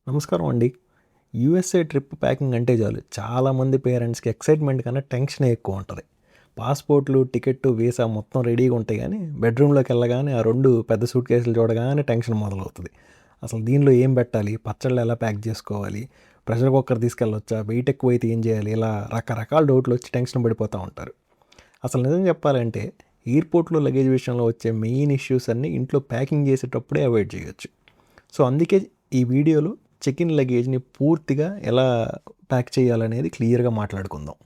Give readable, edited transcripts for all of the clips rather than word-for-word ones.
నమస్కారం అండి. USA trip packing అంటే చాలు చాలామంది పేరెంట్స్‌కి ఎక్సైట్‌మెంట్ కన్నా టెన్షనే ఎక్కువ ఉంటది. పాస్‌పోర్ట్‌లు, టికెట్టు, వీసా మొత్తం రెడీగా ఉంటాయి గానీ, బెడ్‌రూమ్‌లోకెళ్ళగానే ఆ 2 పెద్ద సూట్ కేసులు చూడగానే టెన్షన్ మొదలవుతది. అసలు దీనిలో ఏం పెట్టాలి? పచ్చళ్ళు ఎలా ప్యాక్ చేసుకోవాలి? Pressure cooker తీసుకెళ్ళొచ్చా? వెయిట్ ఎక్కువైతే ఏం చేయాలి? ఇలా రకరకాల డౌట్‌లొచ్చి టెన్షన్ పడిపోతా ఉంటారు. అసలు నిజం చెప్పాలంటే, ఎయిర్‌పోర్ట్‌లో లగేజ్ విషయంలో వచ్చే మెయిన్ ఇష్యూస్ అన్నీ ఇంట్లో ప్యాకింగ్ చేసేటప్పుడే అవాయిడ్ చేయొచ్చు. సో, అందుకే ఈ వీడియోలో చెక్ ఇన్ లగేజ్‌ని పూర్తిగా ఎలా ప్యాక్ చేయాలనేది క్లియర్‌గా మాట్లాడుకుందాం.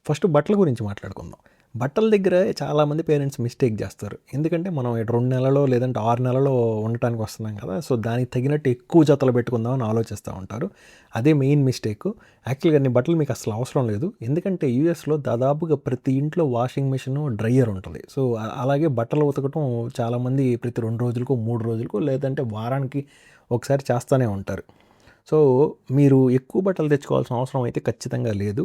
ఫస్ట్ బట్టల గురించి మాట్లాడుకుందాం. బట్టల దగ్గర చాలామంది పేరెంట్స్ మిస్టేక్ చేస్తారు. ఎందుకంటే మనం 2 నెలలో లేదంటే 6 నెలలో ఉండటానికి వస్తున్నాం కదా! సో, దానికి తగినట్టు ఎక్కువ జతలు పెట్టుకుందాం అని ఆలోచిస్తూ ఉంటారు. అదే మెయిన్ మిస్టేకు. యాక్చువల్‌గా అన్ని బట్టలు మీకు అసలు అవసరం లేదు. ఎందుకంటే యూఎస్‌లో దాదాపుగా ప్రతి ఇంట్లో వాషింగ్ మెషిను, డ్రైయర్ ఉంటది. సో, అలాగే బట్టలు ఉతకటం చాలామంది ప్రతి 2 రోజులకో, 3 రోజులకో లేదంటే వారానికి ఒకసారి చేస్తూనే ఉంటారు. సో, మీరు ఎక్కువ బట్టలు తెచ్చుకోవాల్సిన అవసరం అయితే ఖచ్చితంగా లేదు.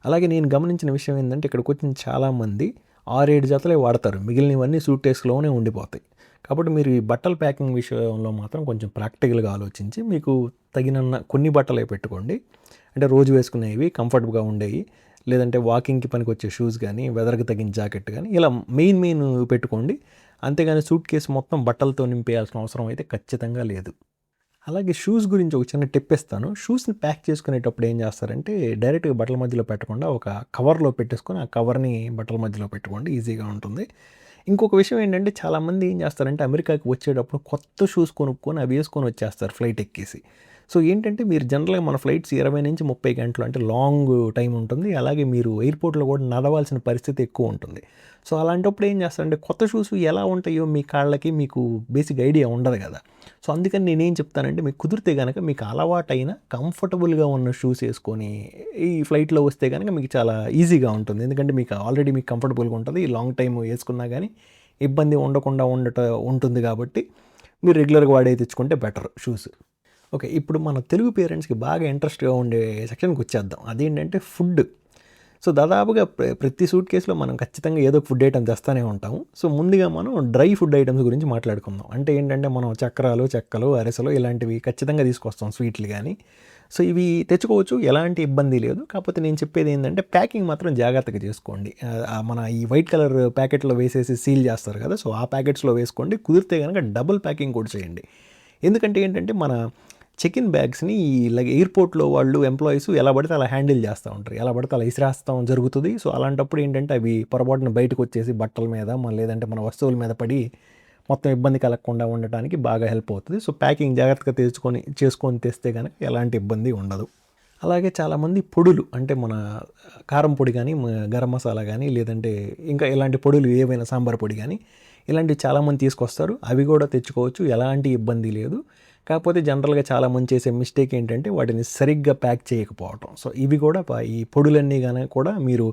అలాగే నేను గమనించిన విషయం ఏందంటే ఇక్కడికొచ్చిన చాలామంది 6, 7 జతలే వాడతారు. మిగిలినవన్నీ సూట్‌కేస్‌లోనే ఉండిపోతాయి. కాబట్టి మీరు ఈ బట్టల ప్యాకింగ్ విషయంలో మాత్రం కొంచెం ప్రాక్టికల్‌గా ఆలోచించి మీకు తగినన్న కొన్ని బట్టలే పెట్టుకోండి. అంటే రోజు వేసుకునేవి, కంఫర్టబుల్‌గా ఉండేవి. లేదంటే వాకింగ్‌కి పనికొచ్చే షూస్ గానీ, వెదర్‌కి తగిన జాకెట్ గానీ ఇలా మెయిన్ పెట్టుకోండి. అంతేగాని సూట్‌కేస్ మొత్తం బట్టలతో నింపేయాల్సిన అవసరం అయితే ఖచ్చితంగా లేదు. అలాగే షూస్ గురించి ఒక చిన్న టిప్ ఇస్తాను. షూస్‌ని ప్యాక్ చేసుకునేటప్పుడు ఏం చేస్తారంటే, డైరెక్ట్‌గా బట్టల మధ్యలో పెట్టకుండా ఒక కవర్‌లో పెట్టేసుకొని, ఆ కవర్‌ని బట్టల మధ్యలో పెట్టుకోండి. ఈజీగా ఉంటుంది. ఇంకొక విషయం ఏంటంటే, చాలామంది ఏం చేస్తారంటే, అమెరికాకి వచ్చేటప్పుడు కొత్త షూస్ కొనుక్కొని అవి వేసుకొని వచ్చేస్తారు ఫ్లైట్ ఎక్కేసి. సో, ఏంటంటే మీరు జనరల్‌గా మన ఫ్లైట్స్ 20-30 గంటలు అంటే లాంగ్ టైమ్ ఉంటుంది. అలాగే మీరు ఎయిర్‌పోర్ట్‌లో కూడా నడవాల్సిన పరిస్థితి ఎక్కువ ఉంటుంది. సో, అలాంటప్పుడు ఏం చేస్తారంటే, కొత్త షూస్ ఎలా ఉంటాయో మీ కాళ్ళకి మీకు బేసిక్ ఐడియా ఉండదు కదా! సో, అందుకని నేనేం చెప్తానంటే మీకు కుదిరితే గనక మీకు అలవాటైన కంఫర్టబుల్‌గా ఉన్న షూస్ ఏసుకొని ఈ ఫ్లైట్‌లో వస్తే గనక మీకు చాలా ఈజీగా ఉంటుంది. ఎందుకంటే మీకు ఆల్రెడీ మీకు కంఫర్టబుల్‌గా ఉంటది. లాంగ్ టైమ్ ఏసుకున్నా గానీ ఇబ్బంది ఉండకుండా ఉంటుంది కాబట్టి మీరు రెగ్యులర్‌గా వాడేవి తెచ్చుకుంటే బెటర్ షూస్. ఓకే. ఇప్పుడు మన తెలుగు పేరెంట్స్‌కి బాగా ఇంట్రెస్ట్‌గా ఉండే సెక్షన్‌కొచ్చేద్దాం. అదేంటంటే ఫుడ్. సో, దాదాపుగా ప్రతి సూట్ కేస్‌లో మనం ఖచ్చితంగా ఏదో ఒక ఫుడ్ ఐటెమ్ తెస్తానే ఉంటాము. సో, ముందుగా మనం డ్రై ఫుడ్ ఐటెమ్స్ గురించి మాట్లాడుకుందాం. అంటే ఏంటంటే మనం చక్రాలు, చెక్కలు, అరిసెలు ఇలాంటివి ఖచ్చితంగా తీసుకొస్తాం స్వీట్లు గానీ. సో, ఇవి తెచ్చుకోవచ్చు. ఎలాంటి ఇబ్బంది లేదు. కాకపోతే నేను చెప్పేది ఏందంటే ప్యాకింగ్ మాత్రం జాగ్రత్తగా చేసుకోండి. మన ఈ వైట్ కలర్ ప్యాకెట్‌లో వేసేసి సీల్ చేస్తారు కదా! సో, ఆ ప్యాకెట్స్‌లో వేసుకోండి. కుదిరితే గనక డబుల్ ప్యాకింగ్ కూడా చేయండి. ఎందుకంటే ఏంటంటే మన చెక్ ఇన్ బ్యాగ్స్‌ని ఇలాగ ఎయిర్‌పోర్ట్‌లో వాళ్ళు ఎంప్లాయీస్ ఎలా పడితే అలా హ్యాండిల్ చేస్తూ ఉంటారు. ఎలా పడితే అలా ఇసిరేస్తాం జరుగుతది. సో, అలాంటప్పుడు ఏంటంటే అవి పొరపాటున బయటకొచ్చేసి బట్టల మీద లేదంటే మన వస్తువుల మీద పడి మొత్తం ఇబ్బంది కలగకుండా ఉండటానికి బాగా హెల్ప్ అవుతది. సో, ప్యాకింగ్ జాగ్రత్తగా చేసుకొని తెస్తే గనక ఎలాంటి ఇబ్బంది ఉండదు. అలాగే చాలామంది పొడులు అంటే మన కారం పొడి గానీ, గరం మసాలా గానీ, లేదంటే ఇంకా ఇలాంటి పొడులు ఏవైనా సాంబార్ పొడి గానీ, ఇలాంటివి చాలామంది తీసుకొస్తారు. అవి కూడా తెచ్చుకోవచ్చు. ఎలాంటి ఇబ్బంది లేదు. కాకపోతే జనరల్‌గా చాలామంది చేసే మిస్టేక్ ఏంటంటే వాటిని సరిగ్గా ప్యాక్ చేయకపోవటం. సో, ఇవి కూడా ఈ పొడులన్నీ కూడా మీరు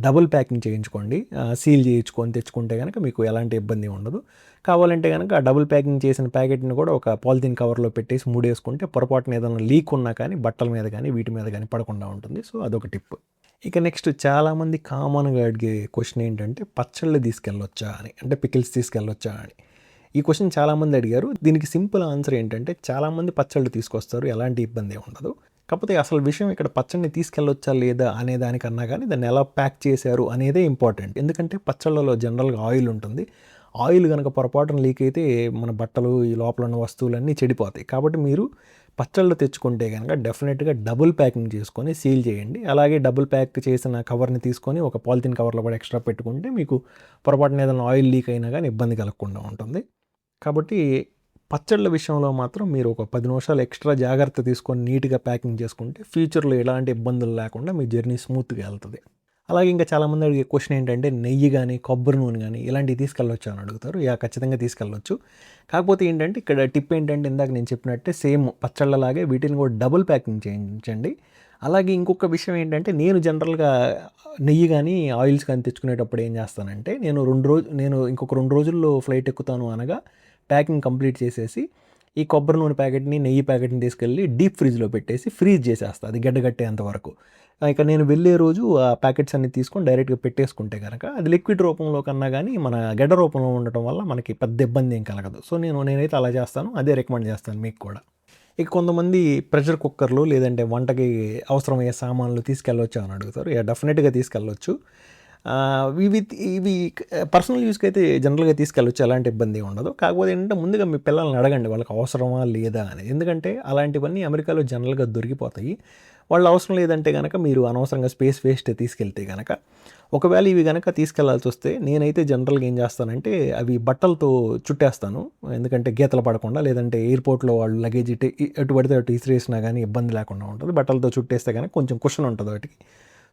డబుల్ ప్యాకింగ్ చేయించుకోండి. సీల్ చేయించుకొని తెచ్చుకుంటే గనక మీకు ఎలాంటి ఇబ్బంది ఉండదు. కావాలంటే గనక ఆ డబుల్ ప్యాకింగ్ చేసిన ప్యాకెట్‌ని కూడా ఒక పాలిథీన్ కవర్‌లో పెట్టేసి ముడేసుకుంటే పొరపాటున ఏదైనా లీక్ ఉన్నా కానీ బట్టల మీద కానీ, వీటి మీద కానీ పడకుండా ఉంటుంది. సో, అదొక టిప్. ఇక నెక్స్ట్ చాలామంది కామన్‌గా అడిగే క్వెషన్ ఏంటంటే పచ్చళ్ళు తీసుకెళ్ళొచ్చా అని. అంటే పికిల్స్ తీసుకెళ్ళొచ్చా అని. ఈ క్వెషన్ చాలామంది అడిగారు. దీనికి సింపుల్ ఆన్సర్ ఏంటంటే చాలామంది పచ్చళ్ళు తీసుకొస్తారు. ఎలాంటి ఇబ్బంది ఉండదు. కాకపోతే అసలు విషయం ఇక్కడ పచ్చడిని తీసుకెళ్ళొచ్చా లేదా అనే దానికన్నా కానీ దాన్ని ఎలా ప్యాక్ చేశారు అనేదే ఇంపార్టెంట్. ఎందుకంటే పచ్చళ్ళలో జనరల్‌గా ఆయిల్ ఉంటుంది. ఆయిల్ గనక పొరపాటున లీక్ అయితే మన బట్టలు, ఈ లోపల ఉన్న వస్తువులన్నీ చెడిపోతాయి. కాబట్టి మీరు పచ్చళ్ళు తెచ్చుకుంటే గనక డెఫినిట్‌గా డబుల్ ప్యాకింగ్ చేసుకొని సీల్ చేయండి. అలాగే డబుల్ ప్యాక్ చేసిన కవర్‌ని తీసుకొని ఒక పాలిథీన్ కవర్‌లో కూడా ఎక్స్‌ట్రా పెట్టుకుంటే మీకు పొరపాటున ఏదైనా ఆయిల్ లీక్ అయినా గానీ ఇబ్బంది కలగకుండా ఉంటుంది. కాబట్టి పచ్చళ్ళ విషయంలో మాత్రం మీరు ఒక 10 నిమిషాలు ఎక్స్ట్రా జాగ్రత్త తీసుకొని నీట్‌గా ప్యాకింగ్ చేసుకుంటే ఫ్యూచర్‌లో ఎలాంటి ఇబ్బందులు లేకుండా మీ జర్నీ స్మూత్‌గా ఎళ్తది. అలాగే ఇంకా చాలామంది అడిగే క్వెషన్ ఏంటంటే నెయ్యి గానీ, కొబ్బరి నూనె గానీ ఇలాంటివి తీసుకెళ్ళొచ్చా అని అడుగుతారు. యాహ్! ఖచ్చితంగా తీసుకెళ్ళొచ్చు. కాకపోతే ఏంటంటే ఇక్కడ టిప్ ఏంటంటే ఇందాక నేను చెప్పినట్టే సేమ్ పచ్చళ్ళలాగే వీటిని కూడా డబుల్ ప్యాకింగ్ చేయించండి. అలాగే ఇంకొక విషయం ఏంటంటే నేను జనరల్‌గా నెయ్యి గానీ, ఆయిల్స్ కానీ తెచ్చుకునేటప్పుడు ఏం చేస్తానంటే నేను ఇంకొక 2 రోజుల్లో ఫ్లైట్ ఎక్కుతాను అనగా ప్యాకింగ్ కంప్లీట్ చేసేసి ఈ కొబ్బరి నూనె ప్యాకెట్‌ని, నెయ్యి ప్యాకెట్‌ని తీసుకెళ్ళి డీప్ ఫ్రిడ్జ్‌లో పెట్టేసి ఫ్రీజ్ చేసేస్తా. అది గడ్డగట్టేంత వరకు. ఇక నేను వెళ్ళే రోజు ఆ ప్యాకెట్స్ అన్నీ తీసుకొని డైరెక్ట్‌గా పెట్టేసుకుంటే గనక అది లిక్విడ్ రూపంలో కన్నా గానీ మన గడ్డ రూపంలో ఉండటం వల్ల మనకి పెద్ద ఇబ్బంది ఏం కలగదు. సో, నేనైతే అలా చేస్తాను. అదే రికమెండ్ చేస్తాను మీకు కూడా. ఇక కొంతమంది ప్రెషర్ కుక్కర్లు లేదంటే వంటకి అవసరమయ్యే సామాన్లు తీసుకెళ్ళొచ్చా అని అడుగుతారు. డెఫినెట్గా తీసుకెళ్ళొచ్చు. ఇవి ఇవి పర్సనల్ యూస్కి అయితే జనరల్గా తీసుకెళ్ళొచ్చు, ఎలాంటి ఇబ్బంది ఉండదు. కాకపోతే ఏంటంటే ముందుగా మీ పిల్లల్ని అడగండి వాళ్ళకి అవసరమా లేదా అని. ఎందుకంటే అలాంటివన్నీ అమెరికాలో జనరల్గా దొరికిపోతాయి. వాళ్ళు అవసరం లేదంటే కనుక మీరు అనవసరంగా స్పేస్ వేస్ట్ తీసుకెళ్తే కనుక, ఒకవేళ ఇవి కనుక తీసుకెళ్లాల్సి వస్తే నేనైతే జనరల్గా ఏం చేస్తానంటే అవి బట్టలతో చుట్టేస్తాను. ఎందుకంటే గీతలు పడకుండా, లేదంటే ఎయిర్పోర్ట్లో వాళ్ళు లగేజ్ ఎటు పడితే అటు ఇసిరేసినా కానీ ఇబ్బంది లేకుండా ఉంటుంది. బట్టలతో చుట్టేస్తే కనుక కొంచెం కుషన్ ఉంటుంది వాటికి.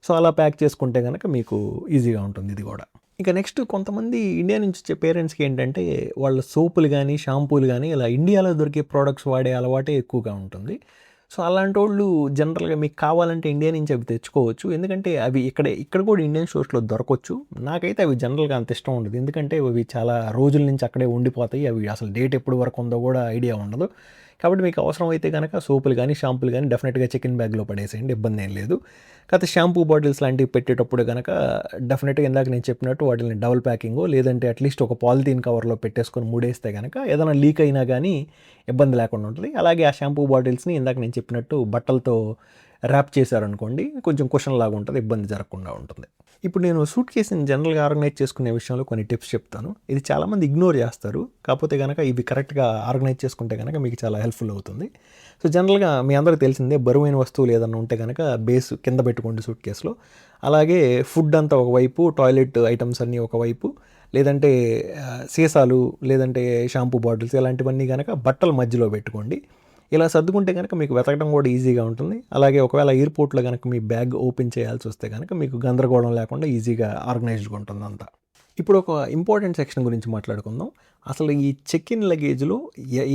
సో అలా ప్యాక్ చేసుకుంటే కనుక మీకు ఈజీగా ఉంటుంది ఇది కూడా. ఇక నెక్స్ట్ కొంతమంది ఇండియా నుంచి వచ్చే పేరెంట్స్కి ఏంటంటే వాళ్ళ సోపులు కానీ షాంపూలు కానీ ఇలా ఇండియాలో దొరికే ప్రోడక్ట్స్ వాడే అలవాటే ఎక్కువగా ఉంటుంది. సో అలాంటి వాళ్ళు జనరల్గా మీకు కావాలంటే ఇండియా నుంచి అవి తెచ్చుకోవచ్చు. ఎందుకంటే అవి ఇక్కడ కూడా ఇండియన్ స్టోర్స్లో దొరకవచ్చు. నాకైతే అవి జనరల్గా అంత ఇష్టం ఉండదు. ఎందుకంటే అవి చాలా రోజుల నుంచి అక్కడే ఉండిపోతాయి. అవి అసలు డేట్ ఎప్పుడు వరకు ఉందో కూడా ఐడియా ఉండదు. కాబట్టి మీకు అవసరం అయితే కనుక సోపులు కానీ షాంపూలు కానీ డెఫినెట్గా చికెన్ బ్యాగ్లో పడేసేయండి, ఇబ్బంది ఏం లేదు. కాకపోతే షాంపూ బాటిల్స్ లాంటివి పెట్టేటప్పుడు కనుక డెఫినెట్గా ఇందాక నేను చెప్పినట్టు వాటిని డబుల్ ప్యాకింగో లేదంటే అట్లీస్ట్ ఒక పాలిథీన్ కవర్లో పెట్టేసుకొని మూడేస్తే కనుక ఏదైనా లీక్ అయినా కానీ ఇబ్బంది లేకుండా ఉంటుంది. అలాగే ఆ షాంపూ బాటిల్స్ని ఇందాక నేను చెప్పినట్టు బట్టలతో ర్యాప్ చేశారనుకోండి, కొంచెం కుషన్ లాగా ఉంటుంది, ఇబ్బంది జరగకుండా ఉంటుంది. ఇప్పుడు నేను సూట్ కేసుని జనరల్గా ఆర్గనైజ్ చేసుకునే విషయంలో కొన్ని టిప్స్ చెప్తాను. ఇది చాలామంది ఇగ్నోర్ చేస్తారు. కాకపోతే కనుక ఇవి కరెక్ట్గా ఆర్గనైజ్ చేసుకుంటే కనుక మీకు చాలా హెల్ప్ఫుల్ అవుతుంది. సో జనరల్గా మీ అందరికీ తెలిసిందే, బరువైన వస్తువులు ఏదన్నా ఉంటే కనుక బేస్ కింద పెట్టుకోండి సూట్ కేసులో. అలాగే ఫుడ్ అంతా ఒకవైపు, టాయిలెట్ ఐటమ్స్ అన్నీ ఒకవైపు, లేదంటే సీసాలు లేదంటే షాంపూ బాటిల్స్ ఇలాంటివన్నీ కనుక బట్టల మధ్యలో పెట్టుకోండి. ఇలా సర్దుకుంటే కనుక మీకు వెతకడం కూడా ఈజీగా ఉంటుంది. అలాగే ఒకవేళ ఎయిర్పోర్ట్లో కనుక మీ బ్యాగ్ ఓపెన్ చేయాల్సి వస్తే కనుక మీకు గందరగోళం లేకుండా ఈజీగా ఆర్గనైజ్డ్గా ఉంటుంది అంతా. ఇప్పుడు ఒక ఇంపార్టెంట్ సెక్షన్ గురించి మాట్లాడుకుందాం. అసలు ఈ చెక్ ఇన్ లగేజ్లో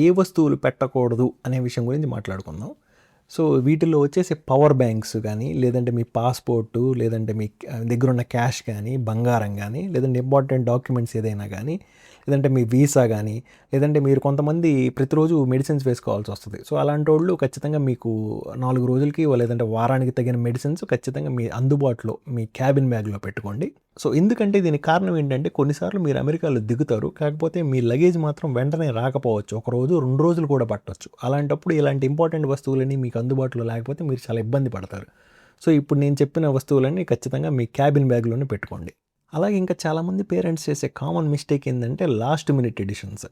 ఏ వస్తువులు పెట్టకూడదు అనే విషయం గురించి మాట్లాడుకుందాం. సో వీటిల్లో వచ్చేసి పవర్ బ్యాంక్స్ కానీ, లేదంటే మీ పాస్పోర్టు, లేదంటే మీ దగ్గర ఉన్న క్యాష్ కానీ, బంగారం కానీ, లేదంటే ఇంపార్టెంట్ డాక్యుమెంట్స్ ఏదైనా కానీ, లేదంటే మీ వీసా కానీ, లేదంటే మీరు కొంతమంది ప్రతిరోజు మెడిసిన్స్ వేసుకోవాల్సి వస్తుంది. సో అలాంటి వాళ్ళు ఖచ్చితంగా మీకు 4 రోజులకి లేదంటే వారానికి తగిన మెడిసిన్స్ ఖచ్చితంగా మీ అందుబాటులో మీ క్యాబిన్ బ్యాగ్లో పెట్టుకోండి. సో ఎందుకంటే దీనికి కారణం ఏంటంటే కొన్నిసార్లు మీరు అమెరికాలో దిగుతారు, కాకపోతే మీ లగేజ్ మాత్రం వెంటనే రాకపోవచ్చు, 1 రోజు 2 రోజులు కూడా పట్టవచ్చు. అలాంటప్పుడు ఇలాంటి ఇంపార్టెంట్ వస్తువులని మీకు అందుబాటులో లేకపోతే మీరు చాలా ఇబ్బంది పడతారు. సో ఇప్పుడు నేను చెప్పిన వస్తువులన్నీ ఖచ్చితంగా మీ క్యాబిన్ బ్యాగ్లోనే పెట్టుకోండి. అలాగే ఇంకా చాలామంది పేరెంట్స్ చేసే కామన్ మిస్టేక్ ఏంటంటే లాస్ట్ మినిట్ ఎడిషన్స్.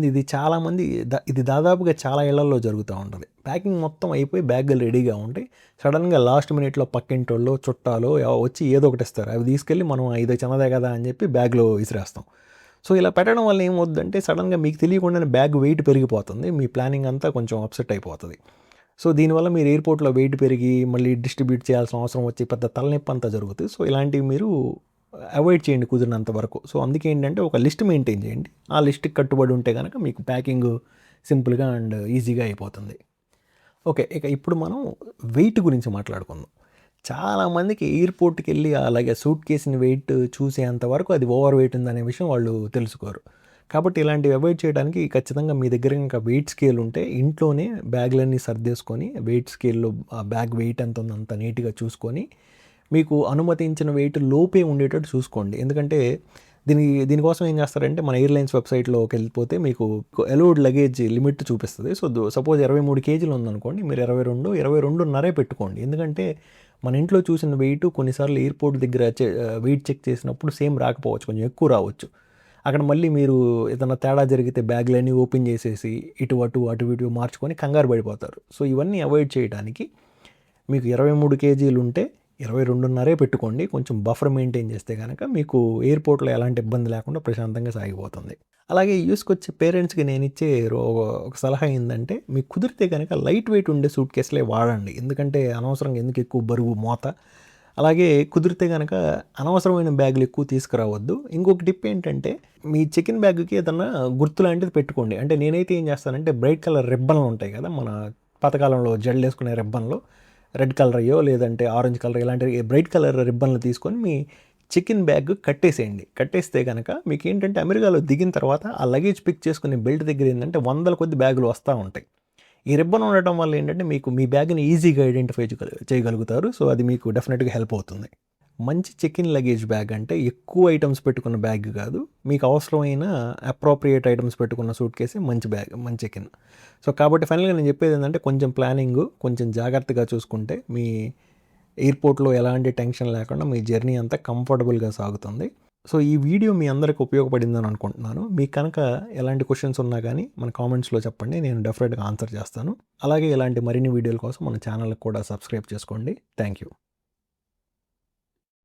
ఇది చాలామంది ఇది దాదాపుగా చాలా ఇళ్లలో జరుగుతూ ఉంటుంది. ప్యాకింగ్ మొత్తం అయిపోయి బ్యాగులు రెడీగా ఉంటాయి, సడన్గా లాస్ట్ మినిట్లో పక్కింటోళ్ళు చుట్టాలు వచ్చి ఏదో ఒకటి ఇస్తారు. అవి తీసుకెళ్ళి మనం ఇది చిన్నదే కదా అని చెప్పి బ్యాగ్లో విసిరేస్తాం. సో ఇలా పెట్టడం వల్ల ఏమవుతుందంటే సడన్గా మీకు తెలియకుండానే బ్యాగ్ వెయిట్ పెరిగిపోతుంది, మీ ప్లానింగ్ అంతా కొంచెం అప్సెట్ అయిపోతుంది. సో దీనివల్ల మీరు ఎయిర్పోర్ట్లో వెయిట్ పెరిగి మళ్ళీ డిస్ట్రిబ్యూట్ చేయాల్సిన అవసరం వచ్చి పెద్ద తలనొప్పి అంతా జరుగుతుంది. సో ఇలాంటివి మీరు అవాయిడ్ చేయండి కుదిరినంత వరకు. సో అందుకే ఏంటంటే ఒక లిస్ట్ మెయింటైన్ చేయండి. ఆ లిస్ట్కి కట్టుబడి ఉంటే కనుక మీకు ప్యాకింగ్ సింపుల్గా అండ్ ఈజీగా అయిపోతుంది. ఓకే, ఇక ఇప్పుడు మనం వెయిట్ గురించి మాట్లాడుకుందాం. చాలామందికి ఎయిర్పోర్ట్కి వెళ్ళి అలాగే సూట్ కేసుని వెయిట్ చూసేంత వరకు అది ఓవర్ వెయిట్ ఉందనే విషయం వాళ్ళు తెలుసుకోరు. కాబట్టి ఇలాంటివి అవాయిడ్ చేయడానికి ఖచ్చితంగా మీ దగ్గర ఇంకా వెయిట్ స్కేల్ ఉంటే ఇంట్లోనే బ్యాగ్లన్నీ సర్దేసుకొని వెయిట్ స్కేల్లో ఆ బ్యాగ్ వెయిట్ ఎంత ఉందో అంత నీట్గా చూసుకొని మీకు అనుమతించిన వెయిట్ లోపే ఉండేటట్టు చూసుకోండి. ఎందుకంటే దీనికోసం ఏం చేస్తారంటే మన ఎయిర్లైన్స్ వెబ్సైట్లోకి వెళ్ళిపోతే మీకు అలౌడ్ లగేజ్ లిమిట్ చూపిస్తుంది. సో సపోజ్ 23 కేజీలు ఉందనుకోండి, మీరు 22.5 పెట్టుకోండి. ఎందుకంటే మన ఇంట్లో చూసిన వెయిట్ కొన్నిసార్లు ఎయిర్పోర్ట్ దగ్గర వెయిట్ చెక్ చేసినప్పుడు సేమ్ రాకపోవచ్చు, కొంచెం ఎక్కువ రావచ్చు. అక్కడ మళ్ళీ మీరు ఏదైనా తేడా జరిగితే బ్యాగ్లన్నీ ఓపెన్ చేసేసి అటు ఇటు మార్చుకొని కంగారు పడిపోతారు. సో ఇవన్నీ అవాయిడ్ చేయడానికి మీకు 23 కేజీలు ఉంటే 22.5 పెట్టుకోండి. కొంచెం బఫర్ మెయింటైన్ చేస్తే కనుక మీకు ఎయిర్పోర్ట్లో ఎలాంటి ఇబ్బంది లేకుండా ప్రశాంతంగా సాగిపోతుంది. అలాగే యూస్కి వచ్చే పేరెంట్స్కి నేను ఇచ్చే ఒక సలహా ఏంటంటే, మీకు కుదిరితే కనుక లైట్ వెయిట్ ఉండే సూట్ కేసులే వాడండి. ఎందుకంటే అనవసరంగా ఎందుకు ఎక్కువ బరువు మోత. అలాగే కుదిరితే కనుక అనవసరమైన బ్యాగులు ఎక్కువ తీసుకురావద్దు. ఇంకొక టిప్ ఏంటంటే, మీ చెకిన్ బ్యాగ్కి ఏదన్నా గుర్తు లాంటిది పెట్టుకోండి. అంటే నేనైతే ఏం చేస్తానంటే బ్రైట్ కలర్ రిబ్బన్లు ఉంటాయి కదా, మన పాతకాలంలో జెండలు వేసుకునే రిబ్బన్లు, రెడ్ కలర్ అయ్యో లేదంటే ఆరెంజ్ కలర్ ఇలాంటి బ్రైట్ కలర్ రిబ్బన్లు తీసుకొని మీ చికెన్ బ్యాగ్ కట్టేసేయండి. కట్టేస్తే కనుక మీకు ఏంటంటే అమెరికాలో దిగిన తర్వాత ఆ లగేజ్ పిక్ చేసుకునే బెల్ట్ దగ్గర ఏంటంటే 100 కొద్ది బ్యాగులు వస్తూ ఉంటాయి. ఈ రిబ్బన్ ఉండటం వల్ల ఏంటంటే మీకు మీ బ్యాగ్ని ఈజీగా ఐడెంటిఫై చేయగలుగుతారు. సో అది మీకు డెఫినెట్గా హెల్ప్ అవుతుంది. మంచి చెక్ ఇన్ లగేజ్ బ్యాగ్ అంటే ఎక్కువ ఐటమ్స్ పెట్టుకున్న బ్యాగ్ కాదు, మీకు అవసరమైన అప్రోప్రియేట్ ఐటమ్స్ పెట్టుకున్న సూట్ కేసే మంచి బ్యాగ్, మంచి చెక్ ఇన్. సో కాబట్టి ఫైనల్గా నేను చెప్పేది ఏంటంటే కొంచెం ప్లానింగ్, కొంచెం జాగ్రత్తగా చూసుకుంటే మీ ఎయిర్పోర్ట్లో ఎలాంటి టెన్షన్ లేకుండా మీ జర్నీ అంతా కంఫర్టబుల్గా సాగుతుంది. సో ఈ వీడియో మీ అందరికి ఉపయోగపడిందని అనుకుంటున్నాను. మీకు కనుక ఎలాంటి క్వశ్చన్స్ ఉన్నా కానీ మన కామెంట్స్లో చెప్పండి, నేను డెఫినెట్గా ఆన్సర్ చేస్తాను. అలాగే ఇలాంటి మరిన్ని వీడియోల కోసం మన ఛానల్కి కూడా సబ్స్క్రైబ్ చేసుకోండి. Thank you.